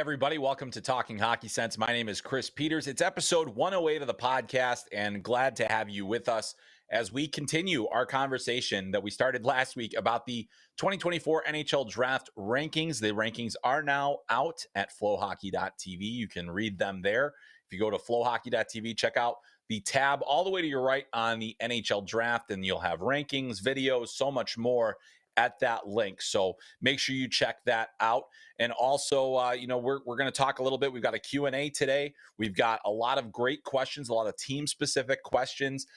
everybody. Welcome to Talking Hockey Sense. My name is Chris Peters. It's episode 108 of the podcast, and glad to have you with us as we continue our conversation that we started last week about the 2024 NHL Draft rankings. The rankings are now out at FloHockey.tv. You can read them there. If you go to FloHockey.tv, check out the tab all the way to your right on the NHL Draft, and you'll have rankings, videos, so much more at that link. So make sure you check that out. And also, we're going to talk a little bit. We've got a Q&A today. We've got a lot of great questions, a lot of team-specific questions,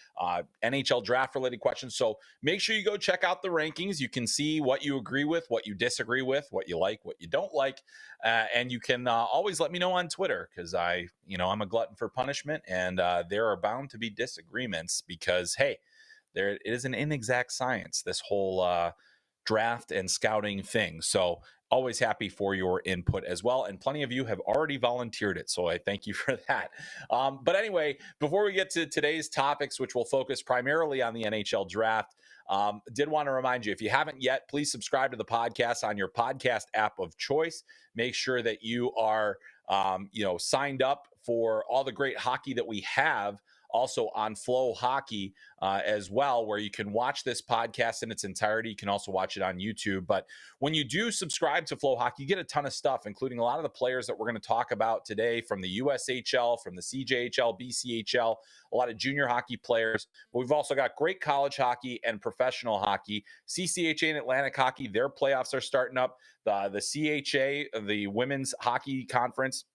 NHL draft-related questions. So make sure you go check out the rankings. You can see what you agree with, what you disagree with, what you like, what you don't like. And you can always let me know on Twitter because I'm a glutton for punishment, and there are bound to be disagreements because, hey, it is an inexact science, this whole draft and scouting thing. So always happy for your input as well. And plenty of you have already volunteered it. So I thank you for that. But anyway, before we get to today's topics, which will focus primarily on the NHL draft, did want to remind you, if you haven't yet, please subscribe to the podcast on your podcast app of choice. Make sure that you are, signed up for all the great hockey that we have also on FloHockey as well, where you can watch this podcast in its entirety. You can also watch it on YouTube. But when you do subscribe to FloHockey, you get a ton of stuff, including a lot of the players that we're going to talk about today from the USHL, from the CJHL, BCHL, a lot of junior hockey players. But we've also got great college hockey and professional hockey. CCHA and Atlantic Hockey, their playoffs are starting up. The CHA, the Women's Hockey Conference,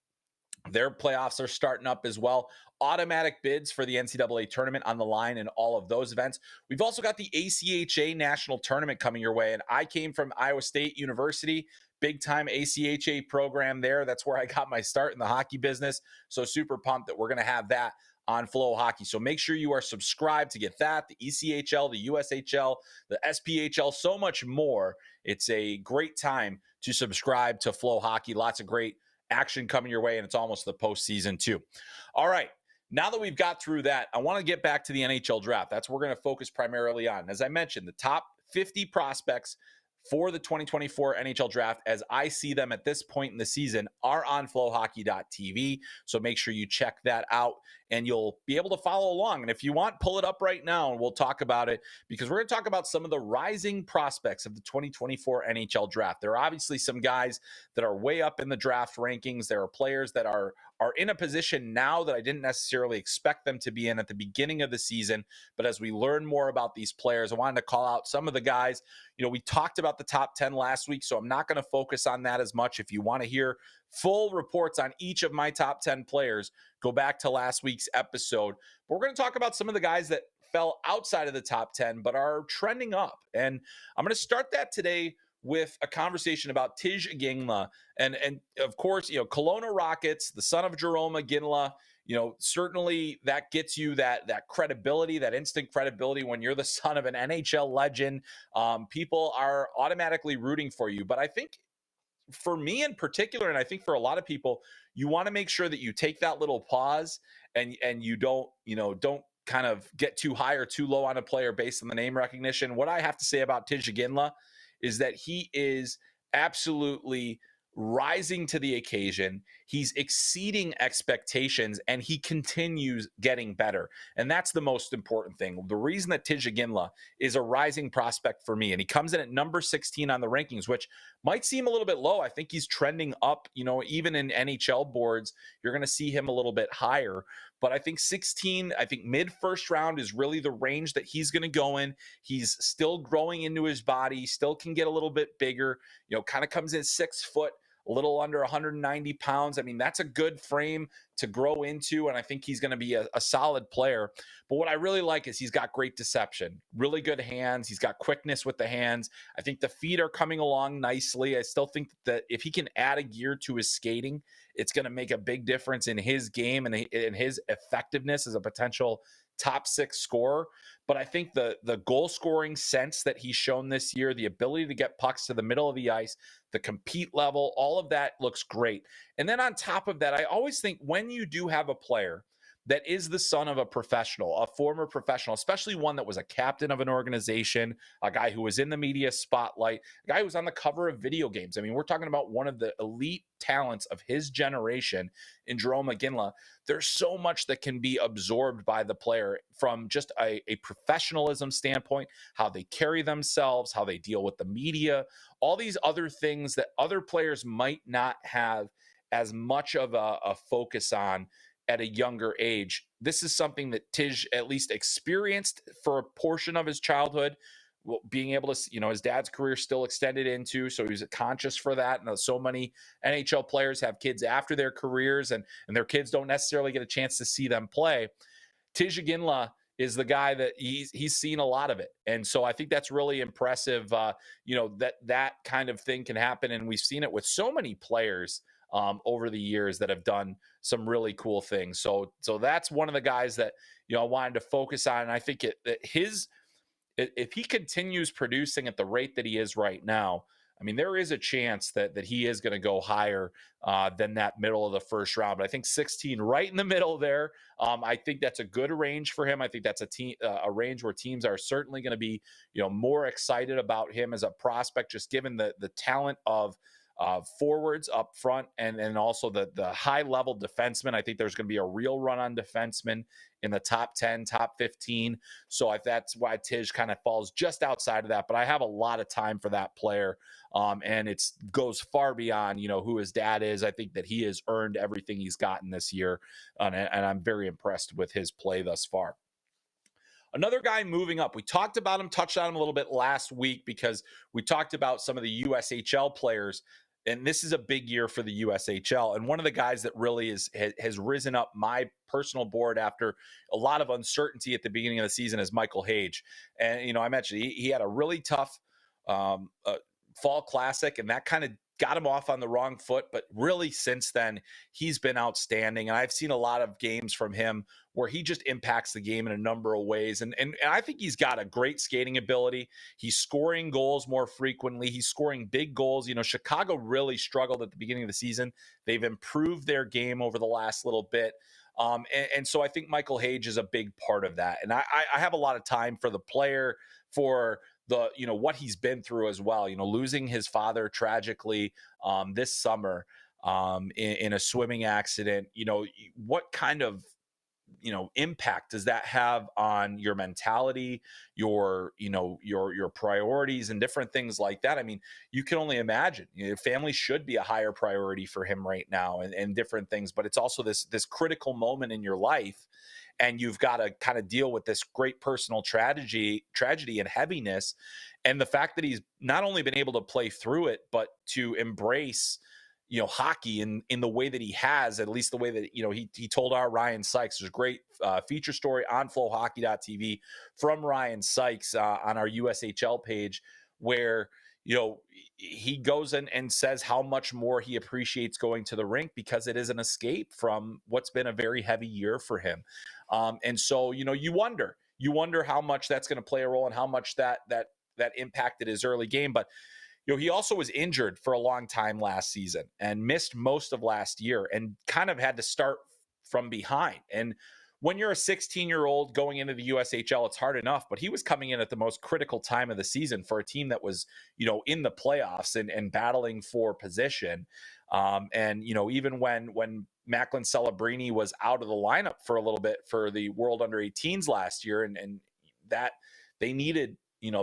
their playoffs are starting up as well. Automatic bids for the NCAA tournament on the line and all of those events. We've also got the ACHA National Tournament coming your way. And I came from Iowa State University, big time ACHA program there. That's where I got my start in the hockey business. So super pumped that we're going to have that on FloHockey. So make sure you are subscribed to get that, the ECHL, the USHL, the SPHL, so much more. It's a great time to subscribe to FloHockey. Lots of great action coming your way, and it's almost the postseason too. All right, now that we've got through that, I want to get back to the NHL draft. That's what we're going to focus primarily on. As I mentioned, the top 50 prospects for the 2024 NHL draft, as I see them at this point in the season, are on FloHockey.tv. So make sure you check that out, and you'll be able to follow along. And if you want, pull it up right now, and we'll talk about it, because we're going to talk about some of the rising prospects of the 2024 NHL draft. There are obviously some guys that are way up in the draft rankings. There are players that are in a position now that I didn't necessarily expect them to be in at the beginning of the season. But as we learn more about these players, I wanted to call out some of the guys. We talked about the top 10 last week, so I'm not going to focus on that as much. If you want to hear full reports on each of my top 10 players, go back to last week's episode. But we're going to talk about some of the guys that fell outside of the top 10 but are trending up. And I'm going to start that today with a conversation about Iginla. And of course, Kelowna Rockets, the son of Jarome Iginla, certainly that gets you that credibility, that instant credibility when you're the son of an NHL legend. People are automatically rooting for you. But I think for me in particular, and I think for a lot of people, you want to make sure that you take that little pause and you don't kind of get too high or too low on a player based on the name recognition. What I have to say about Iginla is that he is absolutely rising to the occasion. He's exceeding expectations, and he continues getting better. And that's the most important thing. The reason that Iginla is a rising prospect for me, and he comes in at number 16 on the rankings, which might seem a little bit low. I think he's trending up, even in NHL boards, you're going to see him a little bit higher. But I think 16, mid first round is really the range that he's going to go in. He's still growing into his body, still can get a little bit bigger, kind of comes in 6 foot, a little under 190 pounds. That's a good frame to grow into, and I think he's going to be a solid player. But what I really like is he's got great deception, really good hands. He's got quickness with the hands. I think the feet are coming along nicely. I still think that if he can add a gear to his skating, it's going to make a big difference in his game and in his effectiveness as a potential top 6 scorer. But I think the goal scoring sense that he's shown this year, the ability to get pucks to the middle of the ice, the compete level, all of that looks great. And then on top of that, I always think when you do have a player that is the son of a professional, a former professional, especially one that was a captain of an organization, a guy who was in the media spotlight, a guy who was on the cover of video games. I mean, we're talking about one of the elite talents of his generation in Jarome Iginla. There's so much that can be absorbed by the player from just a professionalism standpoint, how they carry themselves, how they deal with the media, all these other things that other players might not have as much of a focus on at a younger age. This is something that Tige at least experienced for a portion of his childhood, being able to, his dad's career still extended into, so he's conscious for that. And so many NHL players have kids after their careers, and their kids don't necessarily get a chance to see them play. Tige Iginla is the guy that he's seen a lot of it. And so I think that's really impressive, that kind of thing can happen. And we've seen it with so many players over the years that have done some really cool things. So that's one of the guys that, I wanted to focus on. And I think if he continues producing at the rate that he is right now, I mean, there is a chance that he is going to go higher than that middle of the first round. But I think 16 right in the middle there. I think that's a good range for him. I think that's a range where teams are certainly going to be, more excited about him as a prospect, just given the talent of forwards up front and also the high level defensemen. I think there's going to be a real run on defensemen in the top 10, top 15. So that's why Tige kind of falls just outside of that. But I have a lot of time for that player. And it goes far beyond, who his dad is. I think that he has earned everything he's gotten this year. And I'm very impressed with his play thus far. Another guy moving up. We talked about him, touched on him a little bit last week because we talked about some of the USHL players. And this is a big year for the USHL. And one of the guys that really has risen up my personal board after a lot of uncertainty at the beginning of the season is Michael Hage. And, I mentioned he had a really tough fall classic, and that kind of got him off on the wrong foot. But really, since then, he's been outstanding. And I've seen a lot of games from him where he just impacts the game in a number of ways. And I think he's got a great skating ability. He's scoring goals more frequently. He's scoring big goals. Chicago really struggled at the beginning of the season. They've improved their game over the last little bit. And so I think Michael Hage is a big part of that. And I have a lot of time for the player, for the, what he's been through as well, losing his father tragically this summer in a swimming accident. What kind of, impact does that have on your mentality, your priorities and different things like that? I mean, you can only imagine, family should be a higher priority for him right now and different things, but it's also this critical moment in your life. And you've got to kind of deal with this great personal tragedy and heaviness. And the fact that he's not only been able to play through it, but to embrace, hockey in the way that he has, at least the way that, he told our Ryan Sykes. There's a great feature story on FloHockey.tv from Ryan Sykes on our USHL page where, he goes in and says how much more he appreciates going to the rink because it is an escape from what's been a very heavy year for him. And so, you wonder how much that's going to play a role and how much that impacted his early game. But, he also was injured for a long time last season and missed most of last year and kind of had to start from behind. And when you're a 16-year-old going into the USHL, it's hard enough, but he was coming in at the most critical time of the season for a team that was, in the playoffs and battling for position. And, even when Macklin Celebrini was out of the lineup for a little bit for the World Under 18s last year, and that they needed,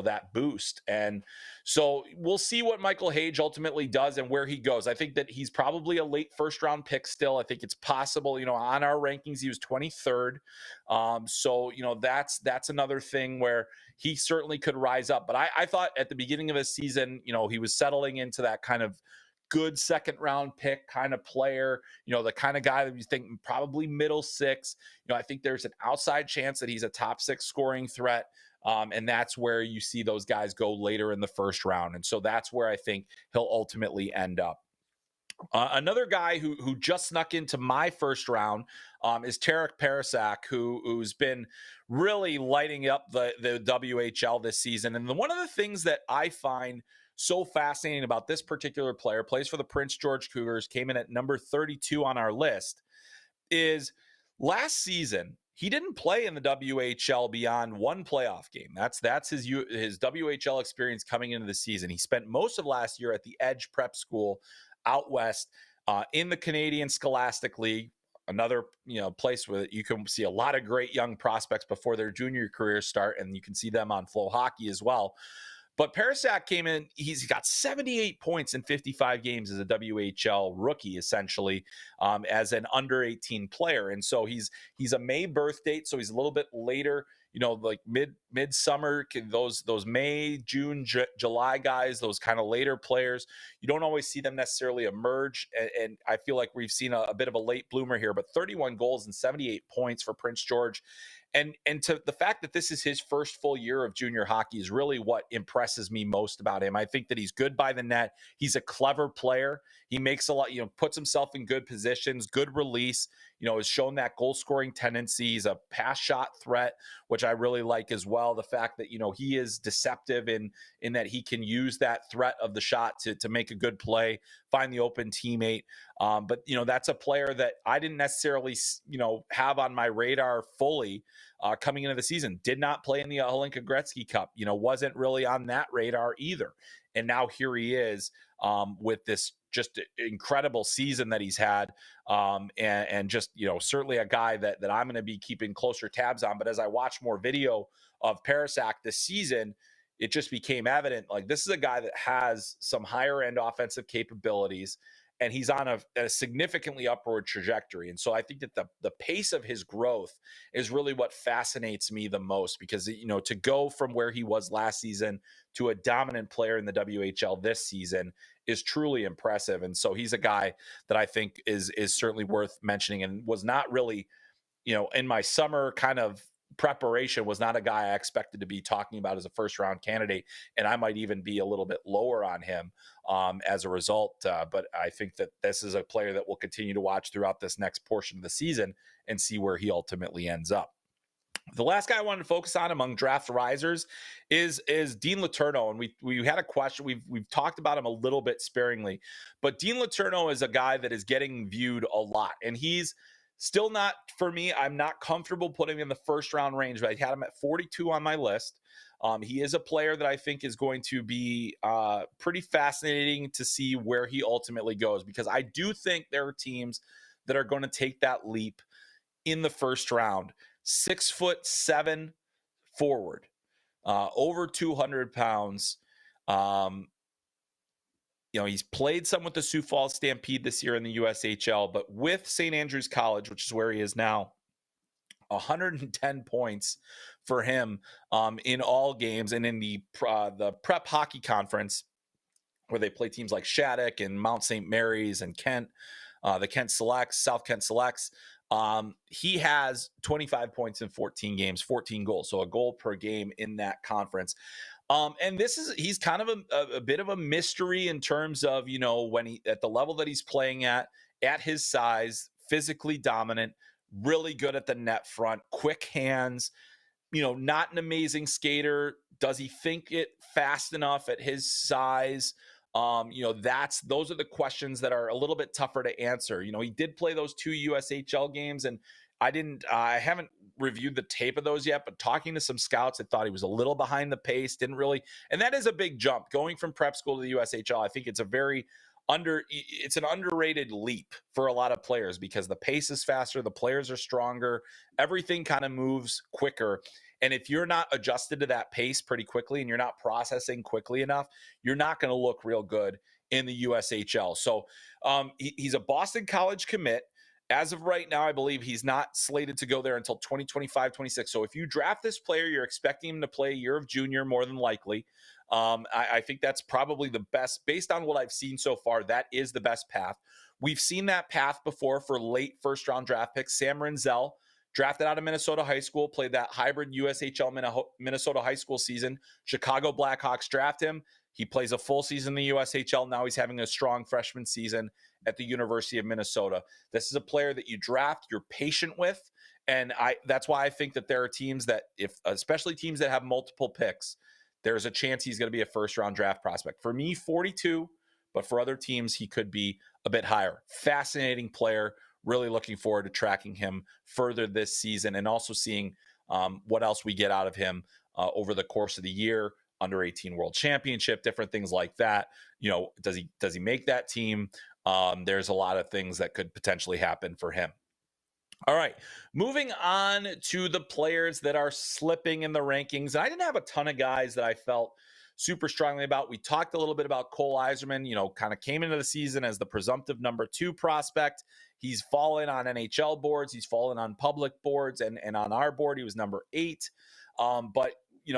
that boost. And so we'll see what Michael Hage ultimately does and where he goes. I think that he's probably a late first round pick still. I think it's possible, on our rankings, he was 23rd. So, that's another thing where he certainly could rise up. But I thought at the beginning of the season, he was settling into that kind of good second round pick kind of player, the kind of guy that you think probably middle six. I think there's an outside chance that he's a top six scoring threat. And that's where you see those guys go later in the first round. And so that's where I think he'll ultimately end up. Another guy who just snuck into my first round is Terick Perascak, who's been really lighting up the WHL this season. And one of the things that I find so fascinating about this particular player, plays for the Prince George Cougars, came in at number 32 on our list, is Last season, he didn't play in the WHL beyond one playoff game. That's his WHL experience coming into the season. He spent most of last year at the Edge Prep School out west in the Canadian Scholastic League, another place where you can see a lot of great young prospects before their junior careers start, and you can see them on FloHockey as well. But Perascak came in, he's got 78 points in 55 games as a WHL rookie, essentially, as an under 18 player. And so he's a May birth date, so he's a little bit later, like midsummer, those May, June, July guys, those kind of later players. You don't always see them necessarily emerge. And I feel like we've seen a bit of a late bloomer here, but 31 goals and 78 points for Prince George. And to the fact that this is his first full year of junior hockey is really what impresses me most about him. I think that he's good by the net. He's a clever player. He makes a lot, puts himself in good positions, good release, has shown that goal scoring tendency. He's a pass shot threat, which I really like as well. The fact that, he is deceptive in that he can use that threat of the shot to make a good play, find the open teammate. But that's a player that I didn't necessarily, have on my radar fully coming into the season. Did not play in the Hlinka Gretzky Cup, wasn't really on that radar either. And now here he is with this just incredible season that he's had. And just, certainly a guy that I'm going to be keeping closer tabs on. But as I watch more video of Perascak this season, it just became evident, like, this is a guy that has some higher end offensive capabilities, and he's on a significantly upward trajectory. And so I think that the pace of his growth is really what fascinates me the most, because, to go from where he was last season to a dominant player in the WHL this season is truly impressive. And so he's a guy that I think is certainly worth mentioning, and was not really, in my summer kind of preparation, was not a guy I expected to be talking about as a first round candidate. And I might even be a little bit lower on him as a result. But I think that this is a player that we'll continue to watch throughout this next portion of the season and see where he ultimately ends up. The last guy I wanted to focus on among draft risers is Dean Letourneau. And we had a question. We've talked about him a little bit sparingly, but Dean Letourneau is a guy that is getting viewed a lot, and he's still not, for me, I'm not comfortable putting him in the first round range, but I had him at 42 on my list. He is a player that I think is going to be pretty fascinating to see where he ultimately goes, because I do think there are teams that are going to take that leap in the first round. 6'7" forward, over 200 pounds. He's played some with the Sioux Falls Stampede this year in the USHL, but with St. Andrews College, which is where he is now, 110 points for him in all games. And in the Prep Hockey Conference, where they play teams like Shattuck and Mount St. Mary's and Kent, the Kent Selects, South Kent Selects, he has 25 points in 14 games, 14 goals. So a goal per game in that conference. And he's kind of a bit of a mystery in terms of, when he, at the level that he's playing at his size, physically dominant, really good at the net front, quick hands, not an amazing skater. Does he think it fast enough at his size? Those are the questions that are a little bit tougher to answer. He did play those 2 USHL games, and I haven't reviewed the tape of those yet, but talking to some scouts, I thought he was a little behind the pace, didn't really, and that is a big jump going from prep school to the USHL. I think it's it's an underrated leap for a lot of players, because the pace is faster, the players are stronger, everything kind of moves quicker. And if you're not adjusted to that pace pretty quickly and you're not processing quickly enough, you're not going to look real good in the USHL. So he's a Boston College commit. As of right now, I believe he's not slated to go there until 2025-26. So if you draft this player, you're expecting him to play a year of junior more than likely. I think that's probably the best, based on what I've seen so far, that is the best path. We've seen that path before for late first-round draft picks. Sam Renzel, drafted out of Minnesota high school, played that hybrid USHL Minnesota high school season. Chicago Blackhawks draft him. He plays a full season in the USHL. Now he's having a strong freshman season at the University of Minnesota. This is a player that you draft, you're patient with. And that's why I think that there are teams that, especially teams that have multiple picks, there's a chance he's going to be a first-round draft prospect. For me, 42, but for other teams, he could be a bit higher. Fascinating player, really looking forward to tracking him further this season and also seeing what else we get out of him over the course of the year. Under 18 World Championship, different things like that. Does he make that team? There's a lot of things that could potentially happen for him. All right, moving on to the players that are slipping in the rankings. And I didn't have a ton of guys that I felt super strongly about. We talked a little bit about Cole Yzerman, kind of came into the season as the presumptive number 2 prospect. He's fallen on NHL boards. He's fallen on public boards. And on our board, he was number 8. But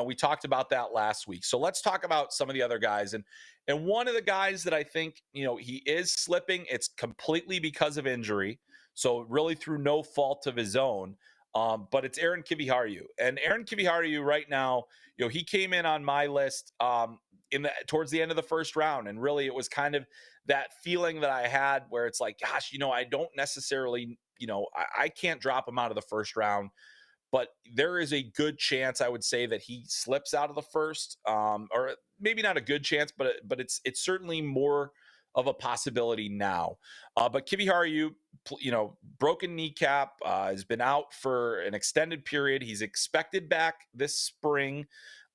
we talked about that last week. So let's talk about some of the other guys. And one of the guys that I think, he is slipping, it's completely because of injury. So really through no fault of his own. But it's Aron Kiviharju. And Aron Kiviharju right now, he came in on my list towards the end of the first round. And really it was kind of that feeling that I had where it's like, gosh, I don't necessarily, I can't drop him out of the first round. But there is a good chance, I would say, that he slips out of the first, or maybe not a good chance, but it's certainly more of a possibility now. But Kiviharju, broken kneecap, has been out for an extended period. He's expected back this spring.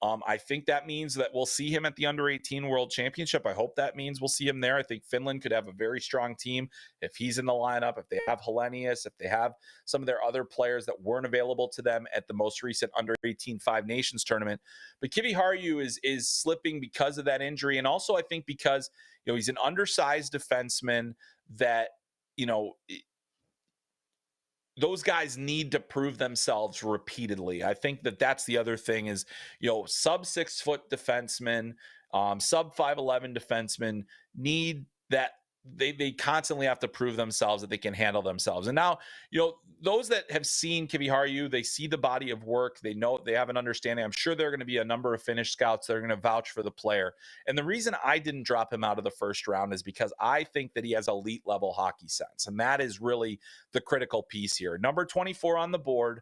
I think that means that we'll see him at the under 18 World Championship. I hope that means we'll see him there. I think Finland could have a very strong team if he's in the lineup, if they have Helenius, if they have some of their other players that weren't available to them at the most recent under 18 Five Nations tournament. But Kiviharju is slipping because of that injury. And also I think because, he's an undersized defenseman that, those guys need to prove themselves repeatedly. I think that's the other thing is, sub 6 foot defensemen, sub 5'11" defensemen need that. They constantly have to prove themselves that they can handle themselves. And now, those that have seen Kiviharju, they see the body of work. They know, they have an understanding. I'm sure there are going to be a number of Finnish scouts that are going to vouch for the player. And the reason I didn't drop him out of the first round is because I think that he has elite level hockey sense. And that is really the critical piece here. Number 24 on the board.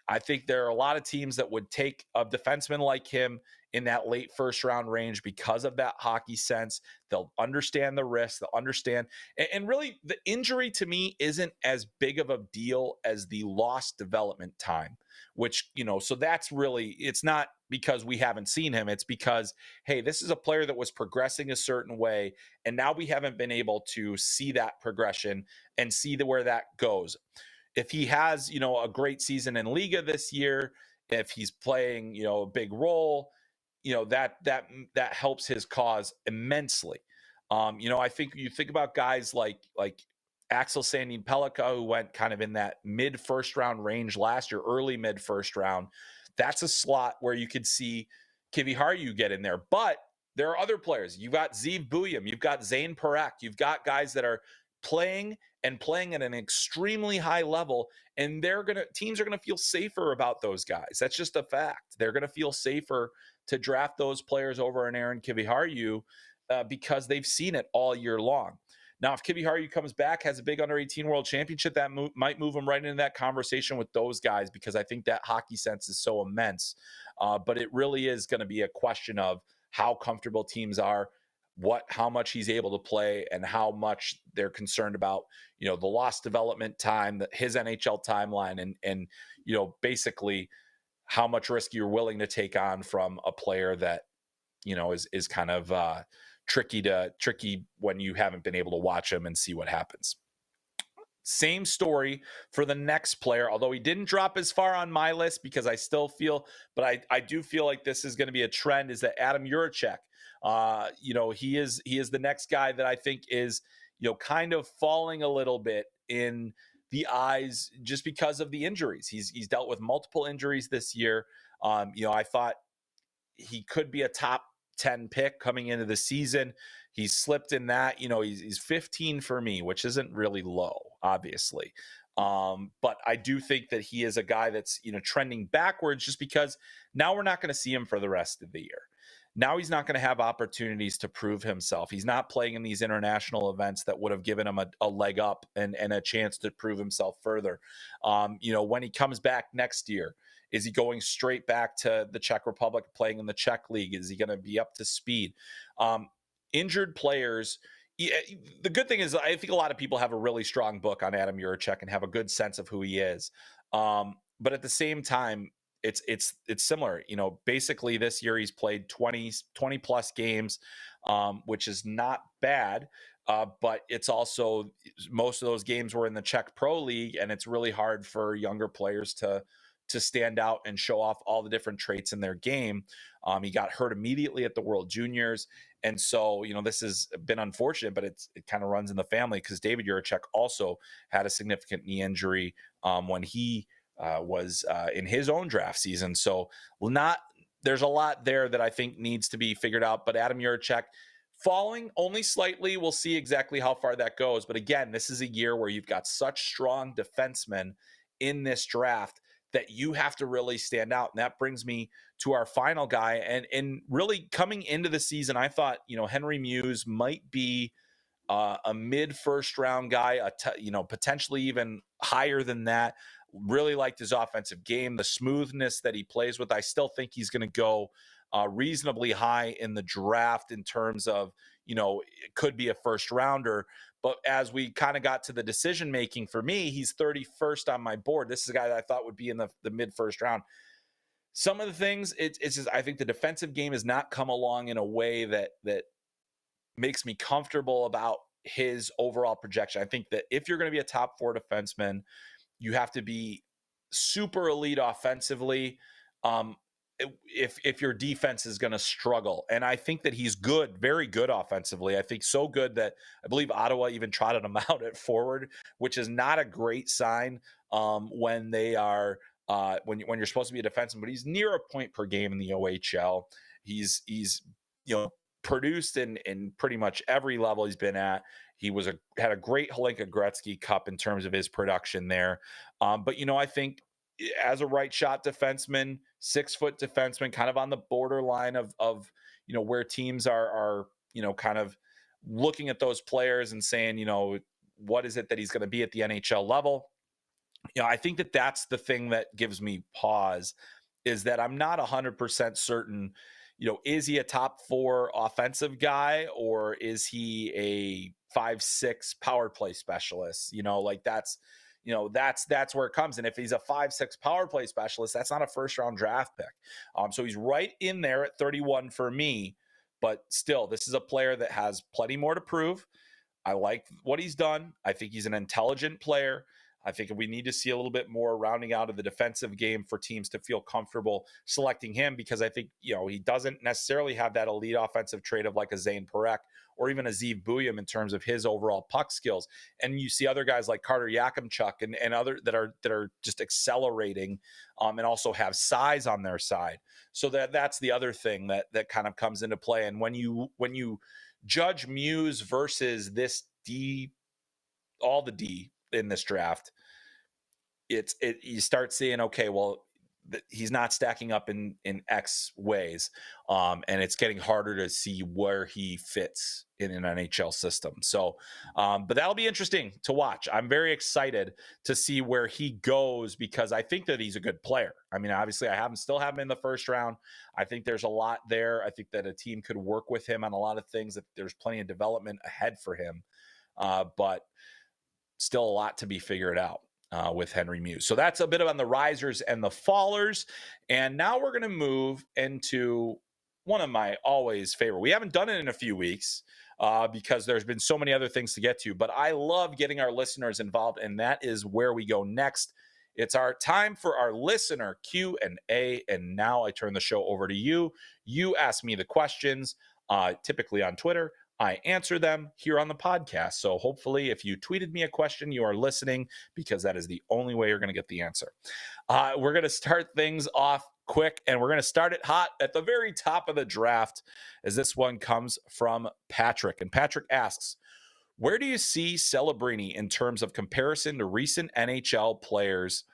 I think there are a lot of teams that would take a defenseman like him in that late first round range because of that hockey sense. They'll understand the risk. They'll understand. And really, the injury to me isn't as big of a deal as the lost development time, which, so that's really, it's not because we haven't seen him. It's because, hey, this is a player that was progressing a certain way. And now we haven't been able to see that progression and see where that goes. If he has, a great season in Liga this year, if he's playing, a big role, that helps his cause immensely. I think you think about guys like Axel Sandin-Pellikka, who went kind of in that mid first round range last year, early mid first round. That's a slot where you could see Kiviharju get in there. But there are other players. You've got Zeev Buium, you've got Zane Perascak, you've got guys that are playing at an extremely high level, and teams are gonna feel safer about those guys. That's just a fact. They're gonna feel safer to draft those players over an Aron Kiviharju because they've seen it all year long. Now, if Kiviharju comes back, has a big under 18 World Championship, that might move him right into that conversation with those guys because I think that hockey sense is so immense. But it really is going to be a question of how comfortable teams are, how much he's able to play, and how much they're concerned about, the lost development time, his NHL timeline, and basically how much risk you're willing to take on from a player that, is kind of tricky when you haven't been able to watch him and see what happens. Same story for the next player, although he didn't drop as far on my list because I still feel, but I do feel like this is going to be a trend, is that Adam Jiricek. He is the next guy that I think is, kind of falling a little bit in the eyes just because of the injuries. He's dealt with multiple injuries this year. I thought he could be a top 10 pick coming into the season. He's slipped in that. He's 15 for me, which isn't really low, obviously. But I do think that he is a guy that's, trending backwards just because now we're not going to see him for the rest of the year. Now he's not going to have opportunities to prove himself. He's not playing in these international events that would have given him a leg up and a chance to prove himself further. When he comes back next year, is he going straight back to the Czech Republic, playing in the Czech league? Is he going to be up to speed? Injured players, Yeah, the good thing is I think a lot of people have a really strong book on Adam Jiricek and have a good sense of who he is. But at the same time, it's similar. Basically this year he's played 20 plus games, which is not bad. But it's also most of those games were in the Czech Pro League, and it's really hard for younger players to stand out and show off all the different traits in their game. He got hurt immediately at the World Juniors. And so, this has been unfortunate, but it kind of runs in the family because David Jiricek also had a significant knee injury when he was in his own draft season. So there's a lot there that I think needs to be figured out. But Adam Jiricek falling only slightly. We'll see exactly how far that goes. But again, this is a year where you've got such strong defensemen in this draft that you have to really stand out. And that brings me to our final guy. And really coming into the season, I thought, Henry Mews might be a mid first round guy, potentially even higher than that. Really liked his offensive game, the smoothness that he plays with. I still think he's going to go reasonably high in the draft in terms of, it could be a first rounder. But as we kind of got to the decision making for me, he's 31st on my board. This is a guy that I thought would be in the mid first round. Some of the things, it's just, I think the defensive game has not come along in a way that makes me comfortable about his overall projection. I think that if you're going to be a top 4 defenseman, you have to be super elite offensively. If your defense is going to struggle. And I think that he's good, very good offensively. I think so good that I believe Ottawa even trotted him out at forward, which is not a great sign when they are when you're supposed to be a defenseman. But he's near a point per game in the OHL. He's produced in pretty much every level he's been at. He had a great Hlinka Gretzky Cup in terms of his production there. But I think as a right shot defenseman, 6-foot defenseman, kind of on the borderline of where teams are kind of looking at those players and saying, what is it that he's going to be at the NHL level? I think that that's the thing that gives me pause, is that I'm not 100% certain, is he a top 4 offensive guy, or is he a 5-6 power play specialist? That's where it comes. And if he's a 5-6 power play specialist, that's not a first round draft pick. So he's right in there at 31 for me, but still, this is a player that has plenty more to prove. I like what he's done. I think he's an intelligent player. I think we need to see a little bit more rounding out of the defensive game for teams to feel comfortable selecting him, because I think, he doesn't necessarily have that elite offensive trait of like a Zane Terick or even a Zeev Buium in terms of his overall puck skills. And you see other guys like Carter Yakimchuk and other that are just accelerating and also have size on their side. So that's the other thing that kind of comes into play. And when you judge Mews versus this all the D in this draft, you start seeing, okay, well, he's not stacking up in X ways, and it's getting harder to see where he fits in an NHL system. So, but that'll be interesting to watch. I'm very excited to see where he goes, because I think that he's a good player. I mean, obviously, still have him in the first round. I think there's a lot there. I think that a team could work with him on a lot of things. That there's plenty of development ahead for him, but still a lot to be figured out with Henry Mews. So that's a bit on the risers and the fallers. And now we're going to move into one of my always favorite. We haven't done it in a few weeks because there's been so many other things to get to, but I love getting our listeners involved, and that is where we go next. It's our time for our listener Q&A, and now I turn the show over to you. You ask me the questions, typically on Twitter. I answer them here on the podcast. So hopefully if you tweeted me a question, you are listening, because that is the only way you're going to get the answer. We're going to start things off quick, and we're going to start it hot at the very top of the draft, as this one comes from Patrick. And Patrick asks, where do you see Celebrini in terms of comparison to recent NHL players?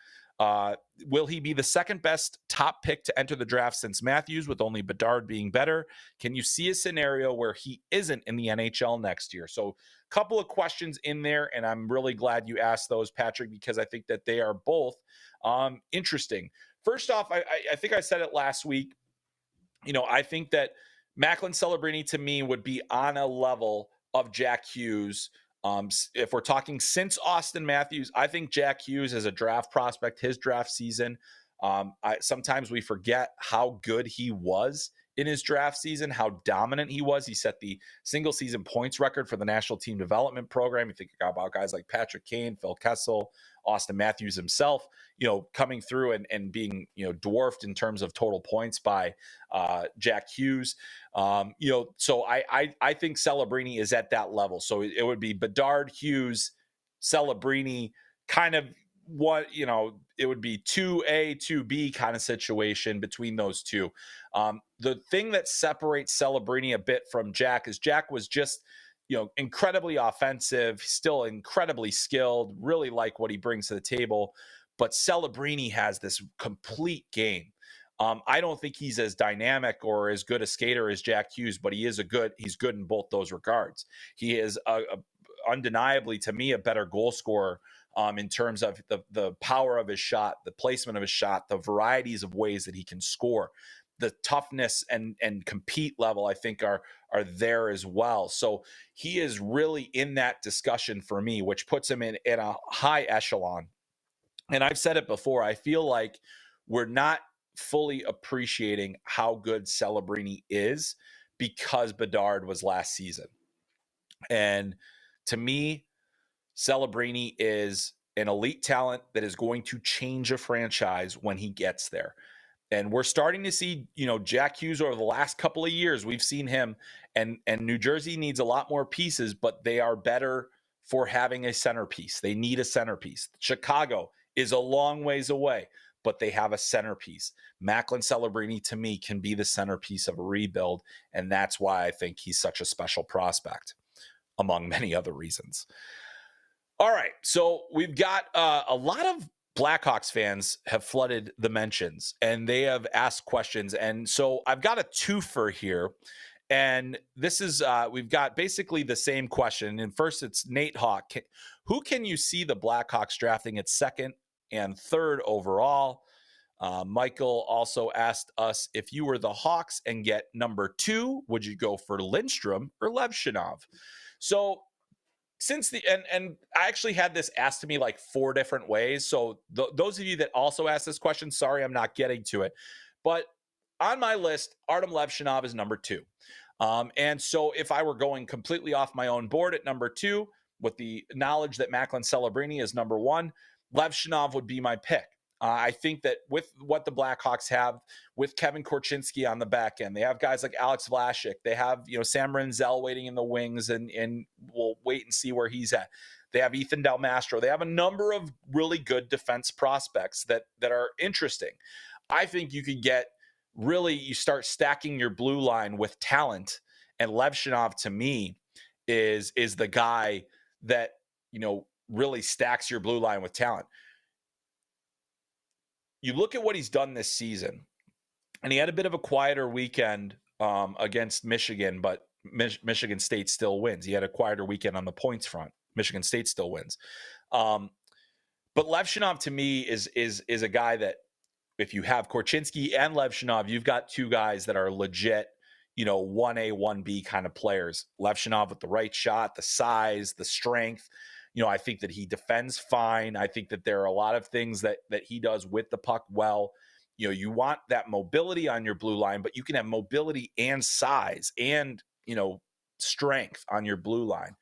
Will he be the second best top pick to enter the draft since Matthews, with only Bedard being better? Can you see a scenario where he isn't in the NHL next year? So a couple of questions in there, and I'm really glad you asked those, Patrick, because I think that they are both interesting. First off, I think I said it last week. I think that Macklin Celebrini to me would be on a level of Jack Hughes. If we're talking since Austin Matthews, I think Jack Hughes is a draft prospect, his draft season. Sometimes we forget how good he was in his draft season, how dominant he was. He set the single season points record for the National Team Development Program. You think about guys like Patrick Kane, Phil Kessel, Austin Matthews himself, coming through and being, dwarfed in terms of total points by Jack Hughes. So I think Celebrini is at that level. So it would be Bedard, Hughes, Celebrini, kind of what, it would be 2A, 2B kind of situation between those two. The thing that separates Celebrini a bit from Jack is Jack was just, incredibly offensive, still incredibly skilled, really like what he brings to the table. But Celebrini has this complete game. I don't think he's as dynamic or as good a skater as Jack Hughes, but he's good in both those regards. He is undeniably, to me, a better goal scorer in terms of the power of his shot, the placement of his shot, the varieties of ways that he can score. The toughness and compete level, I think, are there as well. So he is really in that discussion for me, which puts him in a high echelon. And I've said it before, I feel like we're not fully appreciating how good Celebrini is because Bedard was last season. And to me, Celebrini is an elite talent that is going to change a franchise when he gets there. And we're starting to see, Jack Hughes over the last couple of years. We've seen him, and New Jersey needs a lot more pieces, but they are better for having a centerpiece. They need a centerpiece. Chicago is a long ways away, but they have a centerpiece. Macklin Celebrini, to me, can be the centerpiece of a rebuild, and that's why I think he's such a special prospect, among many other reasons. All right, so we've got a lot of Blackhawks fans have flooded the mentions, and they have asked questions. And so I've got a twofer here. And this is, we've got basically the same question. And first, it's Nate Hawk. Who can you see the Blackhawks drafting at second and third overall? Michael also asked us, if you were the Hawks and get number 2, would you go for Lindstrom or Levshunov? So since and I actually had this asked to me like 4 different ways. So those of you that also asked this question, sorry, I'm not getting to it. But on my list, Artyom Levshunov is number 2. And so if I were going completely off my own board at number 2, with the knowledge that Macklin Celebrini is number 1, Levshunov would be my pick. I think that with what the Blackhawks have, with Kevin Korchinski on the back end, they have guys like Alex Vlasic. They have, Sam Renzel waiting in the wings, and we'll wait and see where he's at. They have Ethan Del Mastro. They have a number of really good defense prospects that are interesting. I think you could you start stacking your blue line with talent, and Levshunov, to me, is the guy that, really stacks your blue line with talent. You look at what he's done this season, and he had a bit of a quieter weekend against Michigan, but Michigan State still wins. He had a quieter weekend on the points front. Michigan State still wins. But Levshunov, to me, is a guy that, if you have Korchinski and Levshunov, you've got 2 guys that are legit, 1A, 1B kind of players. Levshunov with the right shot, the size, the strength. I think that he defends fine. I think that there are a lot of things that he does with the puck well. You want that mobility on your blue line, but you can have mobility and size and, strength on your blue line.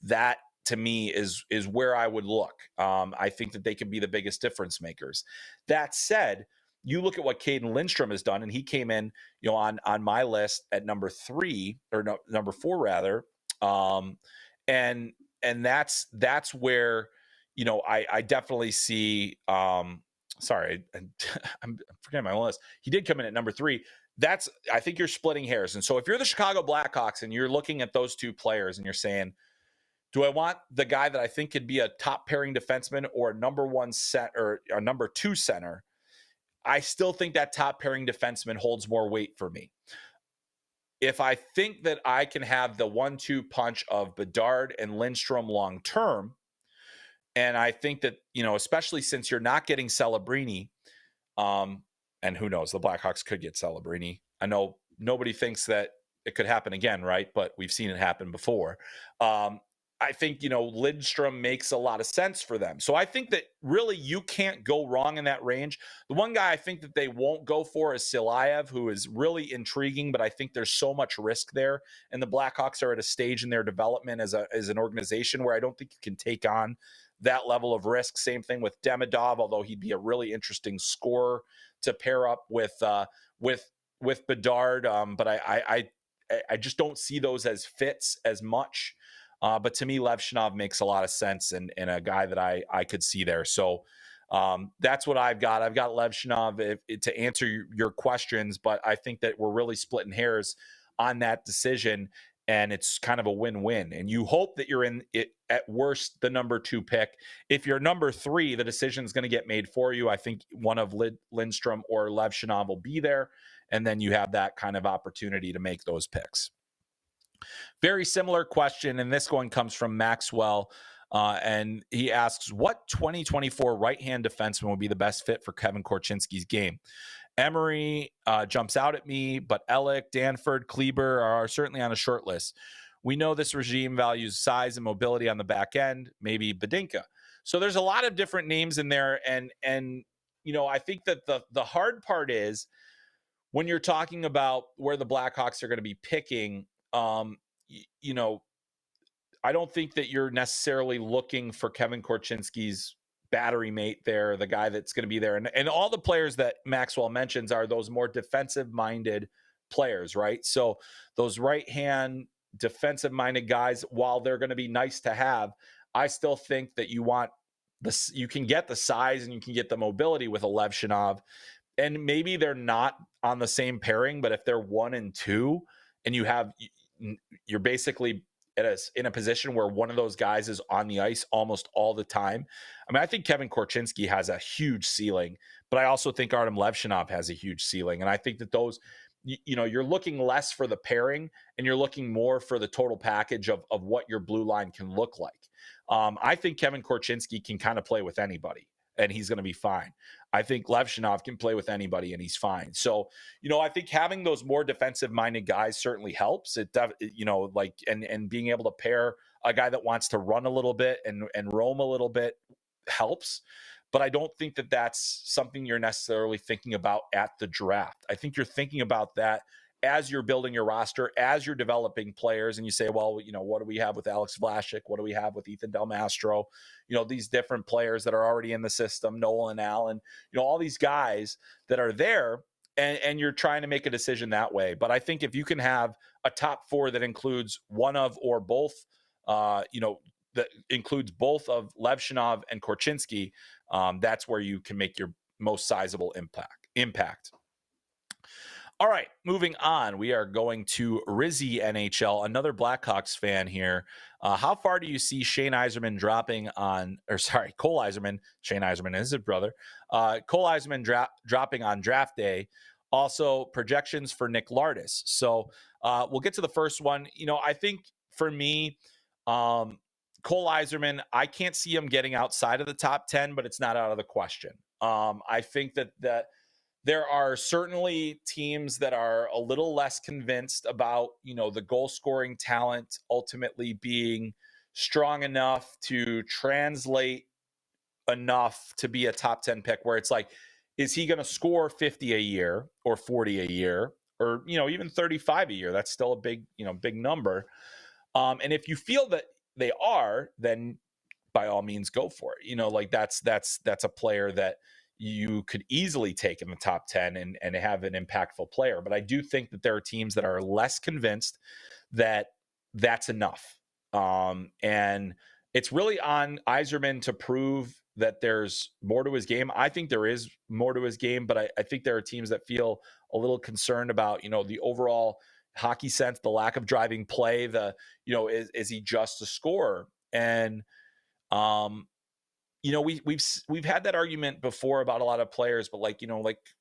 That, to me, is where I would look. I think that they can be the biggest difference makers. That said, you look at what Caden Lindstrom has done, and he came in, on my list at number 3, or no, number 4 rather. And that's where, I definitely see, sorry, I'm forgetting my list. He did come in at number 3. I think you're splitting hairs. And so if you're the Chicago Blackhawks and you're looking at those 2 players and you're saying, do I want the guy that I think could be a top pairing defenseman or a number 1 set or a number 2 center? I still think that top pairing defenseman holds more weight for me. If I think that I can have the 1-2 punch of Bedard and Lindstrom long term, and I think that, especially since you're not getting Celebrini, and who knows, the Blackhawks could get Celebrini. I know nobody thinks that it could happen again, right? But we've seen it happen before. I think, Lidstrom makes a lot of sense for them. So I think that really you can't go wrong in that range. The one guy I think that they won't go for is Silayev, who is really intriguing, but I think there's so much risk there. And the Blackhawks are at a stage in their development as an organization where I don't think you can take on that level of risk. Same thing with Demidov, although he'd be a really interesting scorer to pair up with Bedard. But I just don't see those as fits as much. But to me, Levshunov makes a lot of sense and a guy that I could see there. So that's what I've got. I've got Levshunov to answer your questions, but I think that we're really splitting hairs on that decision, and it's kind of a win-win. And you hope that you're in it at worst the number 2 pick. If you're number 3, the decision is going to get made for you. I think one of Lindstrom or Levshunov will be there, and then you have that kind of opportunity to make those picks. Very similar question, and this one comes from Maxwell, and he asks, what 2024 right-hand defenseman would be the best fit for Kevin Korchinski's game? Emery jumps out at me, but Ellick, Danford, Kleber are certainly on a short list. We know this regime values size and mobility on the back end, maybe Badinka. So there's a lot of different names in there, and I think that the hard part is when you're talking about where the Blackhawks are going to be picking, I don't think that you're necessarily looking for Kevin Korchinski's battery mate there, the guy that's going to be there. And all the players that Maxwell mentions are those more defensive-minded players, right? So those right-hand defensive-minded guys, while they're going to be nice to have, I still think that you can get the size and you can get the mobility with a Levshunov. And maybe they're not on the same pairing, but if they're 1 and 2 and you're basically in a position where one of those guys is on the ice almost all the time. I mean, I think Kevin Korchinski has a huge ceiling, but I also think Artyom Levshunov has a huge ceiling. And I think that those, you're looking less for the pairing and you're looking more for the total package of what your blue line can look like. I think Kevin Korchinski can kind of play with anybody, and he's going to be fine. I think Levshunov can play with anybody and he's fine. So, I think having those more defensive-minded guys certainly helps. It, and being able to pair a guy that wants to run a little bit and roam a little bit helps. But I don't think that that's something you're necessarily thinking about at the draft. I think you're thinking about that as you're building your roster, as you're developing players, and you say, well, what do we have with Alex Vlasic? What do we have with Ethan Del Mastro? These different players that are already in the system, Nolan Allen, all these guys that are there, and you're trying to make a decision that way. But I think if you can have a top 4 that includes one of or both, that includes both of Levshunov and Korchinski, that's where you can make your most sizable impact. All right, moving on. We are going to Rizzy NHL, another Blackhawks fan here. How far do you see Cole Eiserman? Shane Eiserman is his brother. Cole Eiserman dropping on draft day. Also, projections for Nick Lardis. So we'll get to the first one. I think for me, Cole Eiserman, I can't see him getting outside of the top 10, but it's not out of the question. I think that there are certainly teams that are a little less convinced about, the goal scoring talent ultimately being strong enough to translate enough to be a top 10 pick, where it's like, is he going to score 50 a year or 40 a year or, even 35 a year? That's still a big number. And if you feel that they are, then by all means go for it. That's a player that you could easily take in the top 10 and have an impactful player. But I do think that there are teams that are less convinced that that's enough. And it's really on Eiserman to prove that there's more to his game. I think there is more to his game, but I think there are teams that feel a little concerned about, the overall hockey sense, the lack of driving play, is he just a scorer? And, we've had that argument before about a lot of players, but like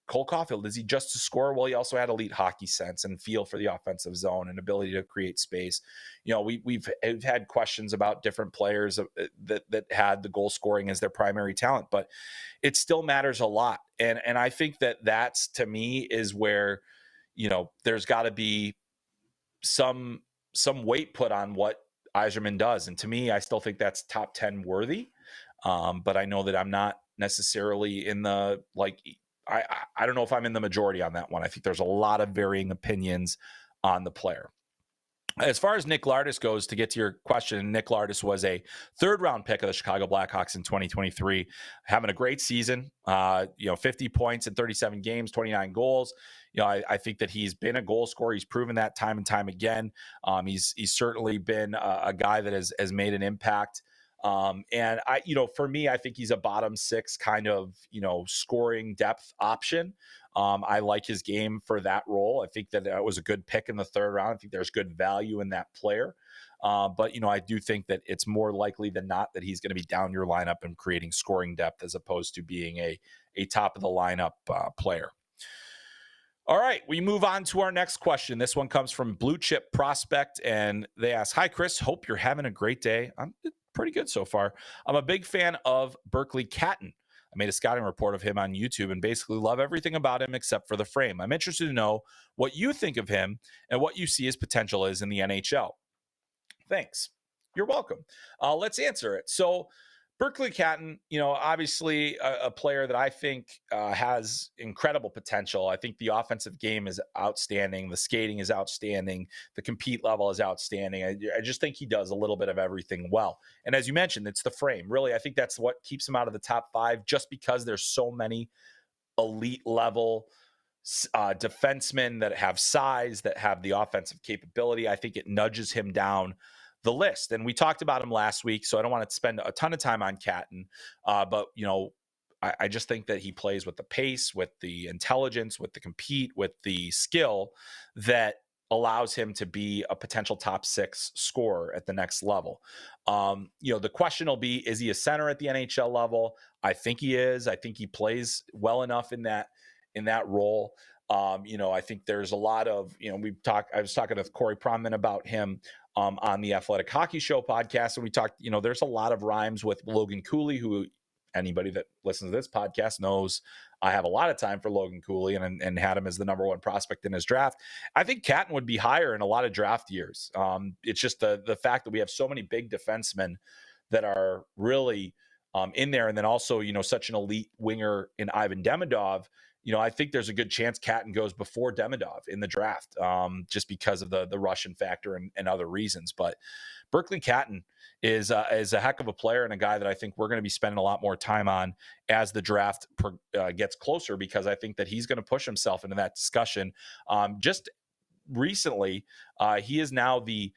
Cole Caulfield, is he just a scorer? Well, he also had elite hockey sense and feel for the offensive zone and ability to create space. We've had questions about different players that had the goal scoring as their primary talent, but it still matters a lot. And I think that's, to me, is where, there's got to be some weight put on what Yzerman does. And to me, I still think that's top 10 worthy. But I know that I'm not necessarily in the, like, I don't know if I'm in the majority on that one. I think there's a lot of varying opinions on the player. As far as Nick Lardis goes, to get to your question, Nick Lardis was a third-round pick of the Chicago Blackhawks in 2023, having a great season. 50 points in 37 games, 29 goals. I think that he's been a goal scorer. He's proven that time and time again. He's certainly been a guy that has made an impact. And for me, I think he's a bottom six kind of, scoring depth option. I like his game for that role. I think that was a good pick in the third round. I think there's good value in that player. But I do think that it's more likely than not that he's going to be down your lineup and creating scoring depth as opposed to being a top of the lineup player. All right, we move on to our next question. This one comes from Blue Chip Prospect, and they ask, "Hi, Chris. Hope you're having a great day." I'm pretty good so far. "I'm a big fan of Berkeley Catton. I made a scouting report of him on YouTube and basically love everything about him except for the frame. I'm interested to know what you think of him and what you see his potential is in the NHL." Thanks. You're welcome. Let's answer it. So Berkeley Catton, obviously a player that I think has incredible potential. I think the offensive game is outstanding. The skating is outstanding. The compete level is outstanding. I just think he does a little bit of everything well. And as you mentioned, it's the frame. Really, I think that's what keeps him out of the top five, just because there's so many elite level defensemen that have size, that have the offensive capability. I think it nudges him down the list. And we talked about him last week, so I don't want to spend a ton of time on Catton. But, I just think that he plays with the pace, with the intelligence, with the compete, with the skill that allows him to be a potential top six scorer at the next level. The question will be, is he a center at the NHL level? I think he is. I think he plays well enough in that role. I think there's a lot of, I was talking with Corey Proman about him on the Athletic Hockey Show podcast. And we talked, there's a lot of rhymes with Logan Cooley, who anybody that listens to this podcast knows I have a lot of time for Logan Cooley and had him as the number one prospect in his draft. I think Catton would be higher in a lot of draft years. It's just the fact that we have so many big defensemen that are really in there. And then also, such an elite winger in Ivan Demidov. I think there's a good chance Catton goes before Demidov in the draft, just because of the Russian factor and other reasons. But Berkeley Catton is a heck of a player and a guy that I think we're going to be spending a lot more time on as the draft gets closer, because I think that he's going to push himself into that discussion. Just recently, he is now the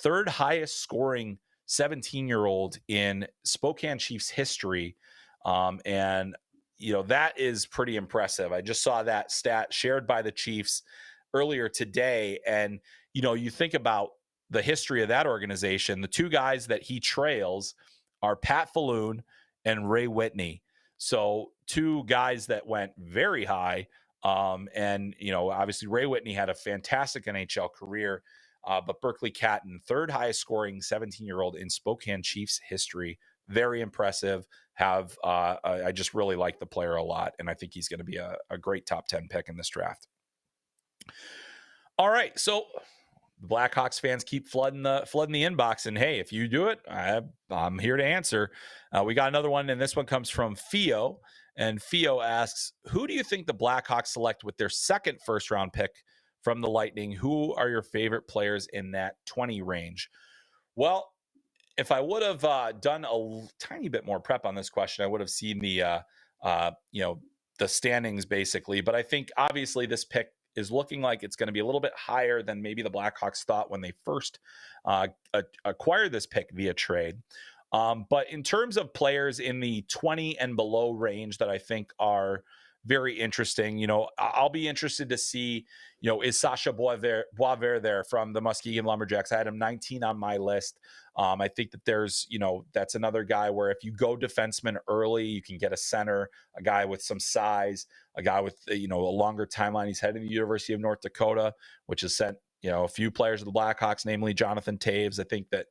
third highest scoring 17-year-old in Spokane Chiefs history. And that is pretty impressive. I just saw that stat shared by the Chiefs earlier today. And, you think about the history of that organization, the two guys that he trails are Pat Falloon and Ray Whitney. So two guys that went very high. And, obviously Ray Whitney had a fantastic NHL career, but Berkeley Catton, third highest scoring 17-year-old in Spokane Chiefs history. Very impressive. I just really like the player a lot, and I think he's going to be a great top 10 pick in this draft. All right, so the Blackhawks fans keep flooding the inbox, and hey, if you do it, I'm here to answer. We got another one, and this one comes from Theo, and Theo asks, "Who do you think the Blackhawks select with their second first-round pick from the Lightning? Who are your favorite players in that 20 range?" Well, if I would have done a tiny bit more prep on this question, I would have seen the standings basically. But I think obviously this pick is looking like it's going to be a little bit higher than maybe the Blackhawks thought when they first acquired this pick via trade. But in terms of players in the 20 and below range that I think are very interesting, I'll be interested to see, is Sasha Boisvert there from the Muskegon Lumberjacks? I had him 19 on my list. I think that there's, that's another guy where if you go defenseman early, you can get a center, a guy with some size, a guy with, a longer timeline. He's heading to the University of North Dakota, which has sent a few players of the Blackhawks, namely Jonathan Toews. I think that,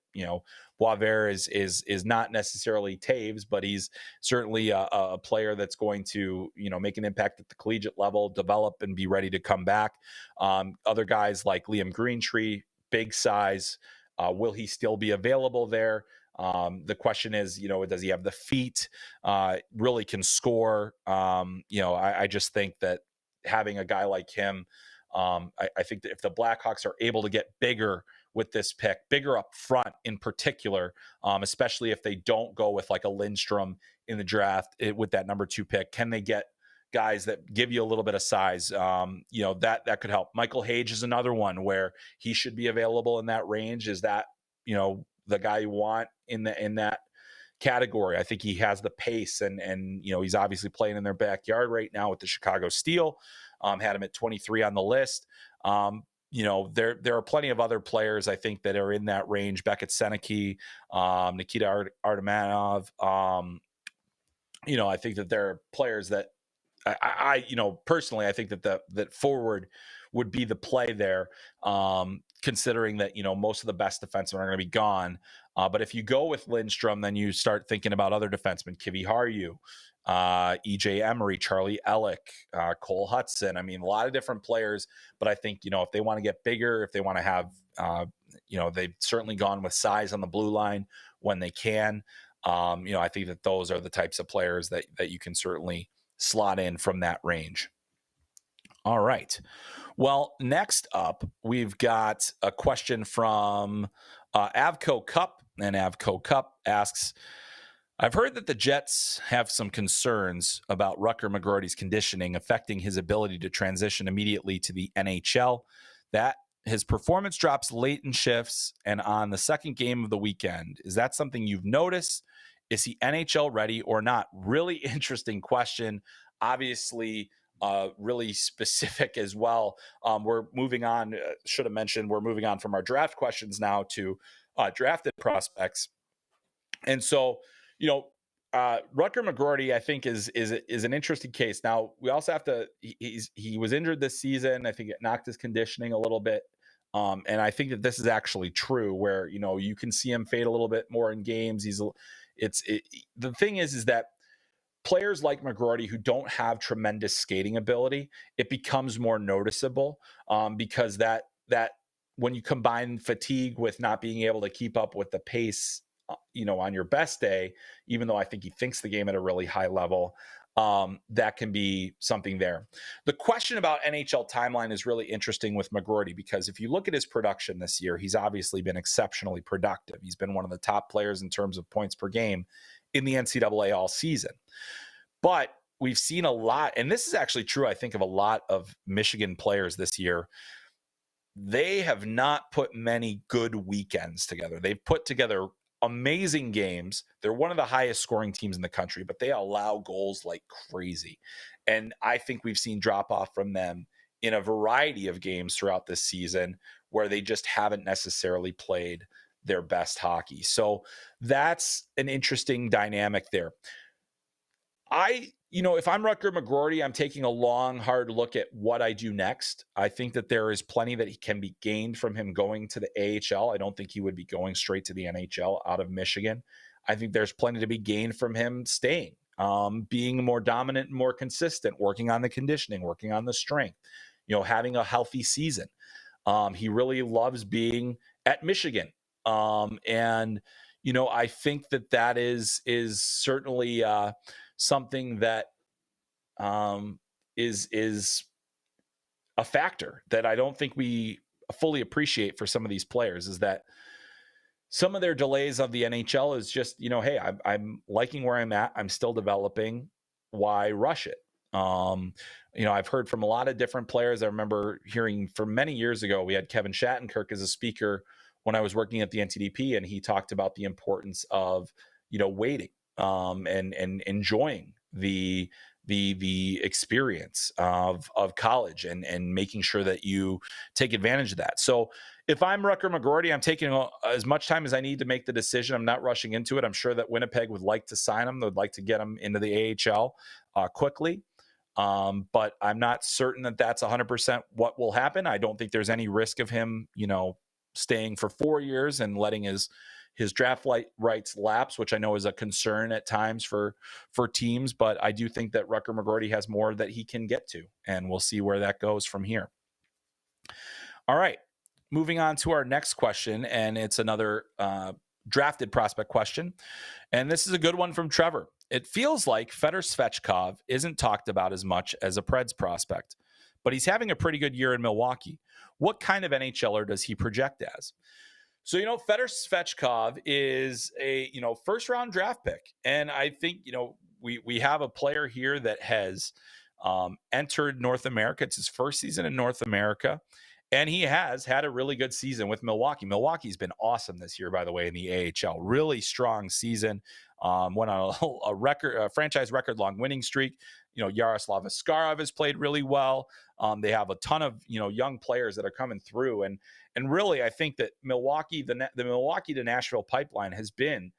Boisvert is not necessarily Toews, but he's certainly a player that's going to, make an impact at the collegiate level, develop and be ready to come back. Other guys like Liam Greentree, big size. Will he still be available there? The question is, does he have the feet? Really can score. I just think that having a guy like him, I think that if the Blackhawks are able to get bigger with this pick, bigger up front in particular, especially if they don't go with like a Lindstrom in the draft with that number 2 pick, can they get guys that give you a little bit of size? That could help. Michael Hage is another one where he should be available in that range. Is that, the guy you want in that category? I think he has the pace and he's obviously playing in their backyard right now with the Chicago Steel. Had him at 23 on the list. There are plenty of other players I think that are in that range. Beckett Seneke, Nikita Artyom. I think that there are players that I personally, I think that forward would be the play there, considering that, most of the best defensemen are going to be gone. But if you go with Lindstrom, then you start thinking about other defensemen, Kiviharju, EJ Emery, Charlie Ellick, Cole Hudson. I mean, a lot of different players, but I think, if they want to get bigger, if they want to have, they've certainly gone with size on the blue line when they can. I think that those are the types of players that you can certainly slot in from that range. All right. Well, next up, we've got a question from Avco Cup, and Avco Cup asks, I've heard that the Jets have some concerns about Rutger McGroarty's conditioning affecting his ability to transition immediately to the NHL, that his performance drops late in shifts and on the second game of the weekend. Is that something you've noticed? Is he NHL ready or not? Really interesting question. Obviously, really specific as well. We're moving on. Should have mentioned we're moving on from our draft questions now to drafted prospects. And so, Rutger McGroarty, I think is an interesting case. Now, we also have to. He was injured this season. I think it knocked his conditioning a little bit. And I think that this is actually true, where you can see him fade a little bit more in games. The thing is that players like McGroarty who don't have tremendous skating ability, it becomes more noticeable because that when you combine fatigue with not being able to keep up with the pace, on your best day, even though I think he thinks the game at a really high level, that can be something there. The question about NHL timeline is really interesting with McGroarty because if you look at his production this year, he's obviously been exceptionally productive. He's been one of the top players in terms of points per game in the NCAA all season. But we've seen a lot, and this is actually true, I think, of a lot of Michigan players this year. They have not put many good weekends together. They've put together amazing games. They're one of the highest scoring teams in the country, but they allow goals like crazy. And I think we've seen drop off from them in a variety of games throughout this season where they just haven't necessarily played their best hockey. So that's an interesting dynamic there. If I'm Rutger McGroarty, I'm taking a long, hard look at what I do next. I think that there is plenty that he can be gained from him going to the AHL. I don't think he would be going straight to the NHL out of Michigan. I think there's plenty to be gained from him staying, being more dominant and more consistent, working on the conditioning, working on the strength, having a healthy season. He really loves being at Michigan. I think that is certainly something that is a factor that I don't think we fully appreciate for some of these players, is that some of their delays of the NHL is just, hey, I'm liking where I'm at. I'm still developing. Why rush it? I've heard from a lot of different players. I remember hearing for many years ago, we had Kevin Shattenkirk as a speaker when I was working at the NTDP, and he talked about the importance of, waiting and enjoying the experience of college and making sure that you take advantage of that. So if I'm Rutger McGroarty, I'm taking as much time as I need to make the decision. I'm not rushing into it. I'm sure that Winnipeg would like to sign him. They'd like to get him into the AHL quickly. But I'm not certain that that's 100% what will happen. I don't think there's any risk of him, staying for 4 years and letting his draft rights lapse, which I know is a concern at times for teams. But I do think that Rutger McGroarty has more that he can get to, and we'll see where that goes from here. All right, moving on to our next question, and it's another drafted prospect question. And this is a good one from Trevor. It feels like Fedor Svechkov isn't talked about as much as a Preds prospect, but he's having a pretty good year in Milwaukee. What kind of NHLer does he project as? So, Fedor Svechkov is a, first round draft pick. And I think, we have a player here that has entered North America. It's his first season in North America. And he has had a really good season with Milwaukee. Milwaukee's been awesome this year, by the way, in the AHL. Really strong season. Went on a franchise record-long winning streak. Yaroslav Askarov has played really well. They have a ton of young players that are coming through, and really, I think that Milwaukee, the Milwaukee to Nashville pipeline has been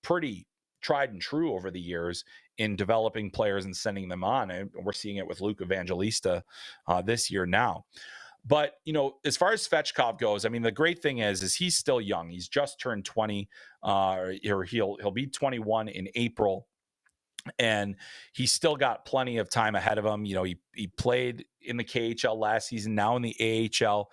pretty tried and true over the years in developing players and sending them on. And we're seeing it with Luke Evangelista this year now. But, as far as Svechkov goes, I mean, the great thing is he's still young. He's just turned 20, or he'll be 21 in April. And he's still got plenty of time ahead of him. He played in the KHL last season, now in the AHL.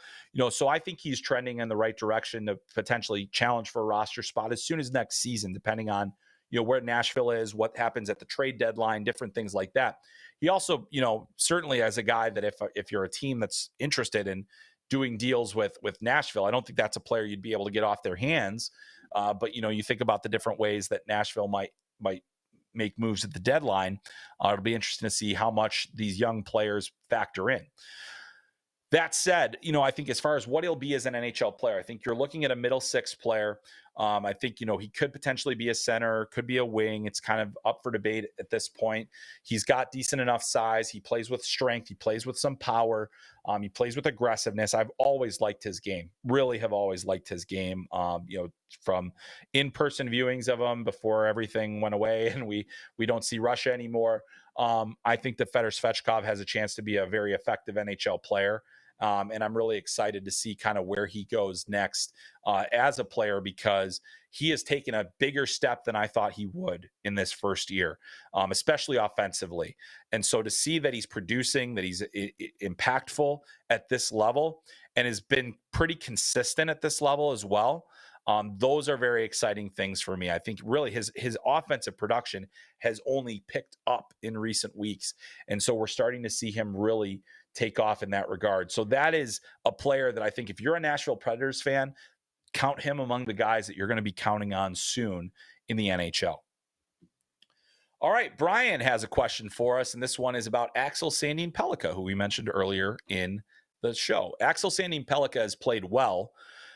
So I think he's trending in the right direction to potentially challenge for a roster spot as soon as next season, depending on, where Nashville is, what happens at the trade deadline, different things like that. He also, certainly as a guy that if you're a team that's interested in doing deals with Nashville, I don't think that's a player you'd be able to get off their hands. But, you think about the different ways that Nashville might make moves at the deadline. It'll be interesting to see how much these young players factor in. That said, I think as far as what he'll be as an NHL player, I think you're looking at a middle six player. I think, he could potentially be a center, could be a wing. It's kind of up for debate at this point. He's got decent enough size. He plays with strength. He plays with some power. He plays with aggressiveness. I've always liked his game, really have always liked his game, from in-person viewings of him before everything went away and we don't see Russia anymore. I think that Fedor Svechkov has a chance to be a very effective NHL player. And I'm really excited to see kind of where he goes next as a player, because he has taken a bigger step than I thought he would in this first year, especially offensively. And so to see that he's producing, that he's impactful at this level and has been pretty consistent at this level as well, those are very exciting things for me. I think really his offensive production has only picked up in recent weeks. And so we're starting to see him really take off in that regard. So that is a player that I think if you're a Nashville Predators fan, count him among the guys that you're going to be counting on soon in the NHL. All right, Brian has a question for us, and this one is about Axel Sandin-Pellikka, who we mentioned earlier in the show. Axel Sandin-Pellikka has played well.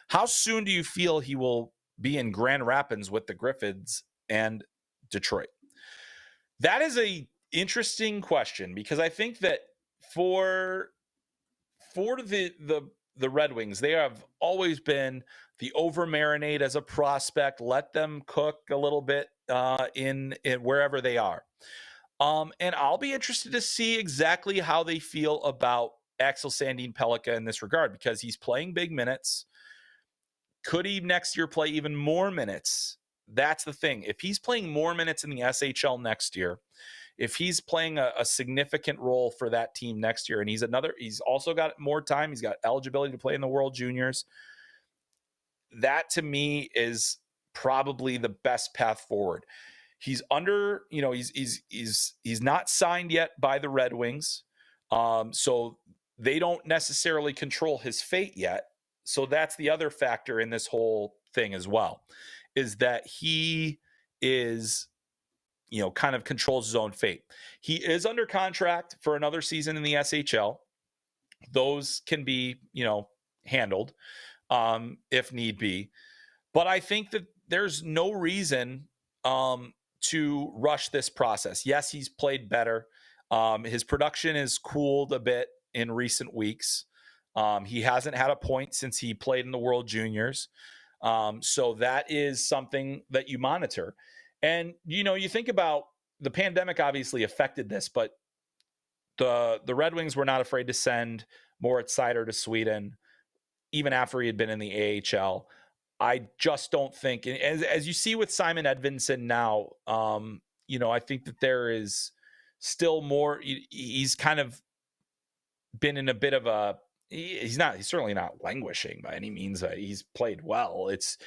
How soon do you feel he will be in Grand Rapids with the Griffins and Detroit? That is a interesting question, because I think that for the Red Wings, they have always been the over marinade as a prospect, let them cook a little bit in wherever they are. And I'll be interested to see exactly how they feel about Axel Sandin-Pellikka in this regard, because he's playing big minutes. Could he next year play even more minutes? That's the thing. If he's playing more minutes in the SHL next year, if he's playing a significant role for that team next year, and he's also got more time, he's got eligibility to play in the World Juniors, that to me is probably the best path forward. He's under, he's not signed yet by the Red Wings. So they don't necessarily control his fate yet. So that's the other factor in this whole thing as well, is that he is, kind of controls his own fate. He is under contract for another season in the SHL. Those can be, handled if need be. But I think that there's no reason to rush this process. Yes, he's played better. His production has cooled a bit in recent weeks. He hasn't had a point since he played in the World Juniors. So that is something that you monitor. And, you think about the pandemic obviously affected this, but the Red Wings were not afraid to send Moritz Seider to Sweden, even after he had been in the AHL. I just don't think, as you see with Simon Edvinsson now, I think that there is still more. He's kind of been in a bit of a. He's certainly not languishing by any means. He's played well. It's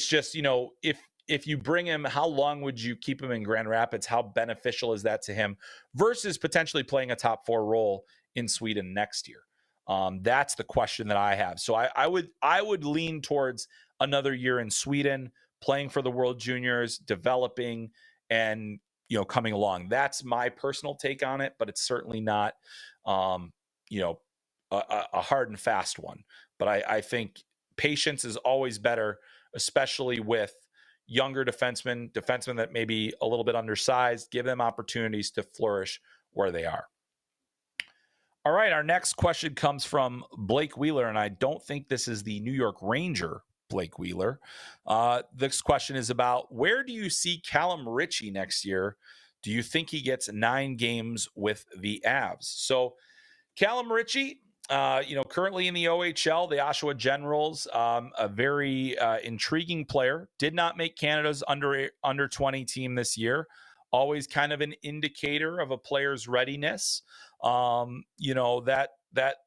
just, if you bring him, how long would you keep him in Grand Rapids? How beneficial is that to him versus potentially playing a top 4 role in Sweden next year? That's the question that I have. So I would lean towards another year in Sweden, playing for the World Juniors, developing, and coming along. That's my personal take on it, but it's certainly not a hard and fast one. But I think patience is always better, especially with younger defensemen that may be a little bit undersized. Give them opportunities to flourish where they are. All right, our next question comes from Blake Wheeler, and I don't think this is the New York Ranger Blake Wheeler. This question is about, where do you see Calum Ritchie next year? Do you think he gets 9 games with the Avs? So Calum Ritchie, currently in the OHL, the Oshawa Generals, a very intriguing player. Did not make Canada's under 20 team this year. Always kind of an indicator of a player's readiness. That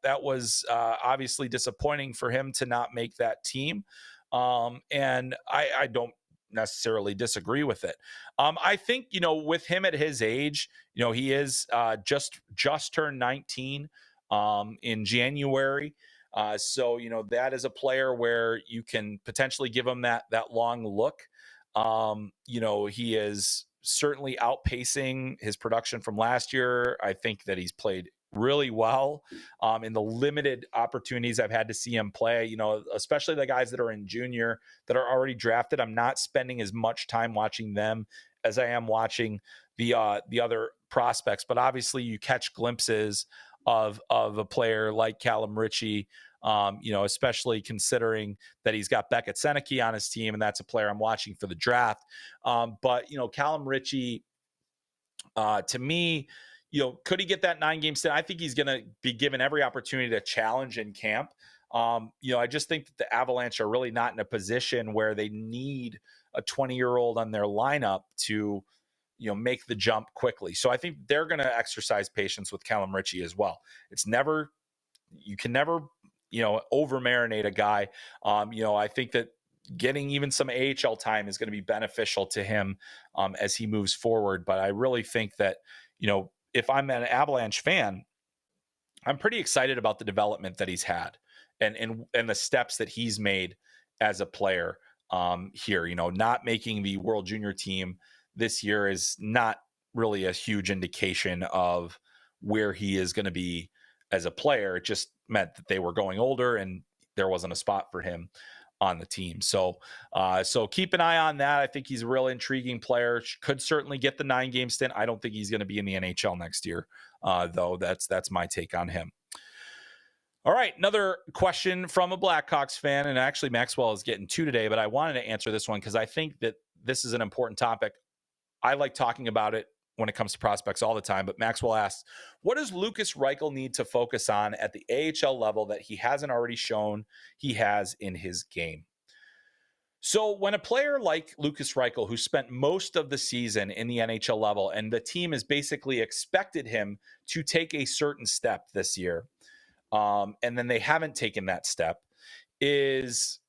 was obviously disappointing for him to not make that team. And I don't necessarily disagree with it. I think, with him at his age, he is just turned 19 in January. So, that is a player where you can potentially give him that long look. He is certainly outpacing his production from last year. I think that he's played really well in the limited opportunities I've had to see him play, especially the guys that are in junior that are already drafted. I'm not spending as much time watching them as I am watching the other prospects, but obviously you catch glimpses of a player like Calum Ritchie, especially considering that he's got Beckett Seneke on his team, and that's a player I'm watching for the draft. But Calum Ritchie, to me, could he get that 9-game stint? I think he's going to be given every opportunity to challenge in camp. I just think that the Avalanche are really not in a position where they need a 20-year-old on their lineup to, make the jump quickly. So I think they're going to exercise patience with Calum Ritchie as well. You can never, over marinate a guy. I think that getting even some AHL time is going to be beneficial to him as he moves forward. But I really think that, if I'm an Avalanche fan, I'm pretty excited about the development that he's had and the steps that he's made as a player here. Not making the World Junior team this year is not really a huge indication of where he is going to be as a player. It just meant that they were going older and there wasn't a spot for him on the team. So keep an eye on that. I think he's a real intriguing player. Could certainly get the 9-game stint. I don't think he's going to be in the NHL next year, though. That's my take on him. All right, another question from a Blackhawks fan, and actually Maxwell is getting 2 today, but I wanted to answer this one because I think that this is an important topic. I like talking about it when it comes to prospects all the time, but Maxwell asks, what does Lukas Reichel need to focus on at the AHL level that he hasn't already shown he has in his game? So when a player like Lukas Reichel, who spent most of the season in the NHL level, and the team has basically expected him to take a certain step this year, and then they haven't taken that step, is,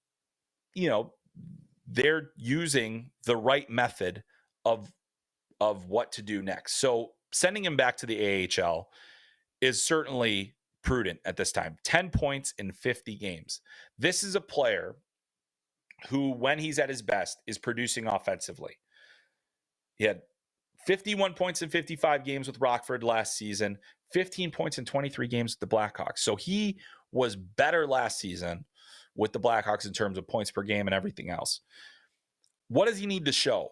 they're using the right method of what to do next. So sending him back to the AHL is certainly prudent at this time. 10 points in 50 games. This is a player who, when he's at his best, is producing offensively. He had 51 points in 55 games with Rockford last season, 15 points in 23 games with the Blackhawks. So he was better last season with the Blackhawks in terms of points per game and everything else. What does he need to show?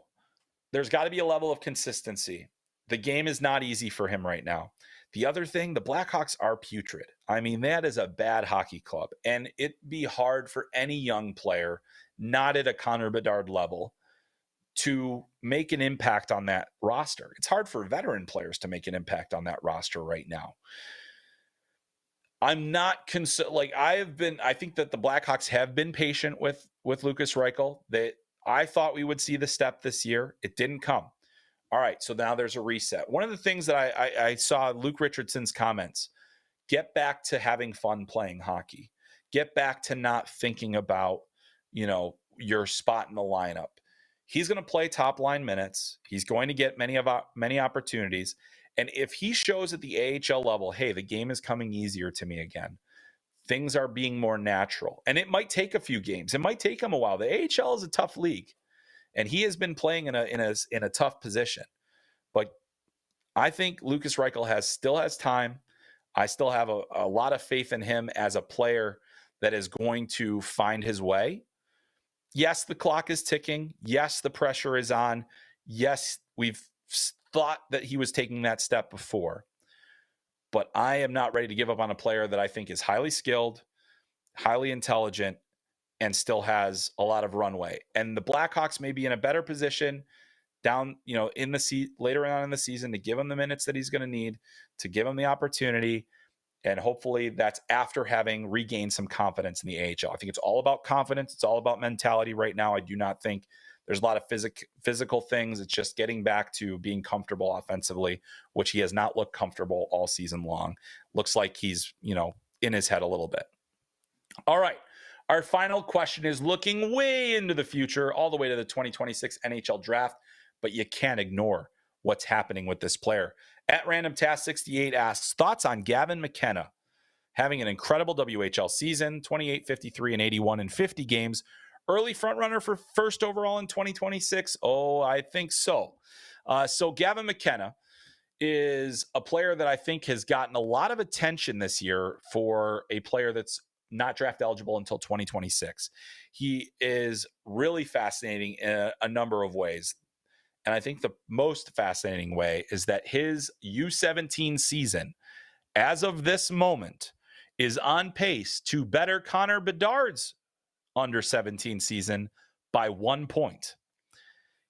There's got to be a level of consistency. The game is not easy for him right now. The other thing, the Blackhawks are putrid. I mean, that is a bad hockey club. And it'd be hard for any young player, not at a Connor Bedard level, to make an impact on that roster. It's hard for veteran players to make an impact on that roster right now. I'm not concerned. Like I think that the Blackhawks have been patient with Lukas Reichel. That I thought we would see the step this year. It didn't come. All right, so now there's a reset. One of the things that I saw Luke Richardson's comments, get back to having fun playing hockey. Get back to not thinking about, your spot in the lineup. He's going to play top line minutes. He's going to get many opportunities. And if he shows at the AHL level, hey, the game is coming easier to me again, things are being more natural. And it might take a few games. It might take him a while. The AHL is a tough league, and he has been playing in a tough position. But I think Lukas Reichel still has time. I still have a lot of faith in him as a player that is going to find his way. Yes, the clock is ticking. Yes, the pressure is on. Yes, we've thought that he was taking that step before. But I am not ready to give up on a player that I think is highly skilled, highly intelligent, and still has a lot of runway. And the Blackhawks may be in a better position down, in the later on in the season to give him the minutes that he's going to need, to give him the opportunity. And hopefully that's after having regained some confidence in the AHL. I think it's all about confidence. It's all about mentality right now. I do not think there's a lot of physical things. It's just getting back to being comfortable offensively, which he has not looked comfortable all season long. Looks like he's, in his head a little bit. All right. Our final question is looking way into the future, all the way to the 2026 NHL draft, but you can't ignore what's happening with this player. At Random Task 68 asks, thoughts on Gavin McKenna having an incredible WHL season, 28, 53, and 81 in 50 games. Early front runner for first overall in 2026? Oh, I think so. So Gavin McKenna is a player that I think has gotten a lot of attention this year for a player that's not draft eligible until 2026. He is really fascinating in a number of ways. And I think the most fascinating way is that his U17 season, as of this moment, is on pace to better Connor Bedard's under 17 season by 1 point.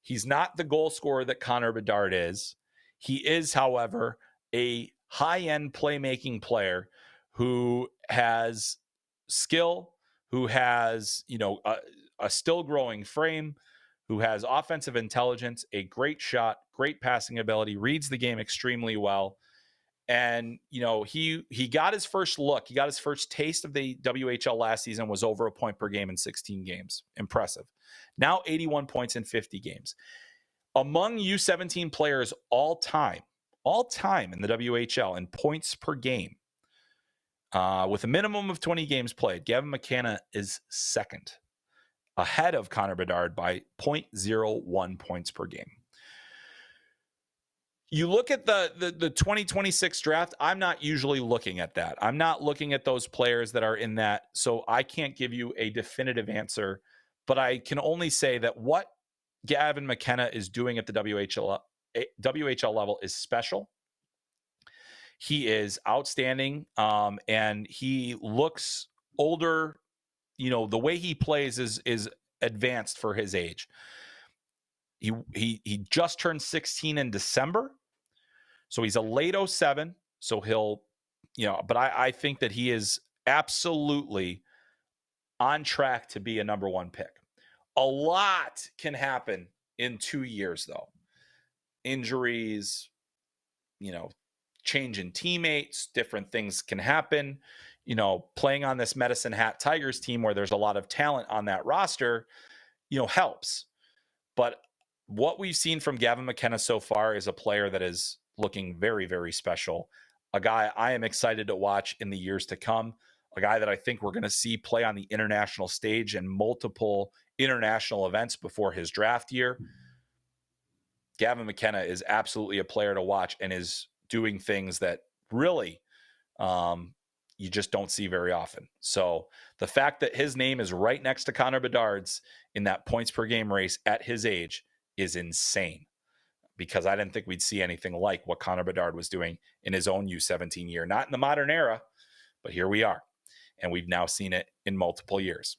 He's not the goal scorer that Connor Bedard is. He is, however, a high-end playmaking player who has skill, who has, a still growing frame, who has offensive intelligence, a great shot, great passing ability, reads the game extremely well. And, he got his first look. He got his first taste of the WHL last season, was over a point per game in 16 games. Impressive. Now 81 points in 50 games. Among U17 players all time in the WHL in points per game, with a minimum of 20 games played, Gavin McKenna is second, ahead of Connor Bedard by 0.01 points per game. You look at the 2026 draft, I'm not usually looking at that. I'm not looking at those players that are in that, so I can't give you a definitive answer, but I can only say that what Gavin McKenna is doing at the WHL level is special. He is outstanding, and he looks older. The way he plays is advanced for his age. He just turned 16 in December. So he's a late 07. So he'll, but I think that he is absolutely on track to be a number one pick. A lot can happen in 2 years, though. Injuries, change in teammates, different things can happen. Playing on this Medicine Hat Tigers team where there's a lot of talent on that roster, helps. But what we've seen from Gavin McKenna so far is a player that is looking very, very special. A guy I am excited to watch in the years to come. A guy that I think we're going to see play on the international stage and multiple international events before his draft year. Gavin McKenna is absolutely a player to watch and is doing things that really you just don't see very often. So the fact that his name is right next to Connor Bedard's in that points per game race at his age is insane, because I didn't think we'd see anything like what Connor Bedard was doing in his own U17 year. Not in the modern era, but here we are. And we've now seen it in multiple years.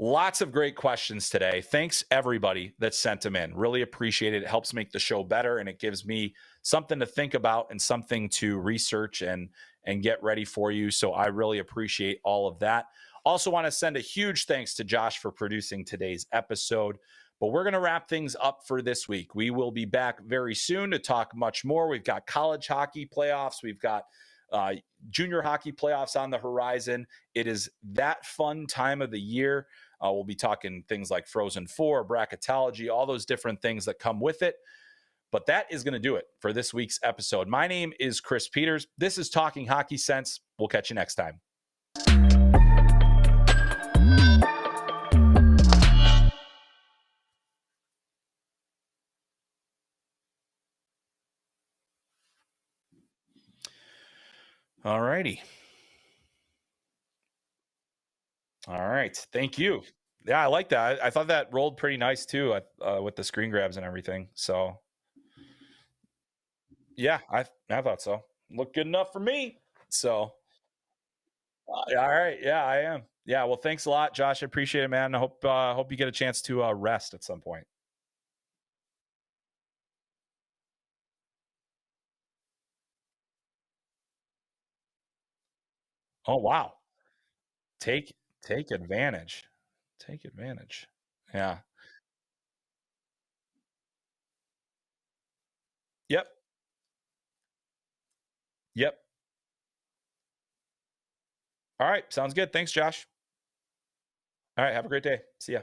Lots of great questions today. Thanks everybody that sent them in. Really appreciate it. It helps make the show better, and it gives me something to think about and something to research and get ready for you. So I really appreciate all of that. Also want to send a huge thanks to Josh for producing today's episode. But we're going to wrap things up for this week. We will be back very soon to talk much more. We've got college hockey playoffs. We've got junior hockey playoffs on the horizon. It is that fun time of the year. We'll be talking things like Frozen Four, bracketology, all those different things that come with it. But that is going to do it for this week's episode. My name is Chris Peters. This is Talking Hockey Sense. We'll catch you next time. All righty. All right. Thank you. Yeah, I like that. I thought that rolled pretty nice too with the screen grabs and everything. So, yeah, I thought so. Looked good enough for me. So, all right. Yeah, I am. Yeah. Well, thanks a lot, Josh. I appreciate it, man. I hope you get a chance to rest at some point. Oh wow. Take advantage. Take advantage. Yeah. Yep. Yep. All right. Sounds good. Thanks, Josh. All right. Have a great day. See ya.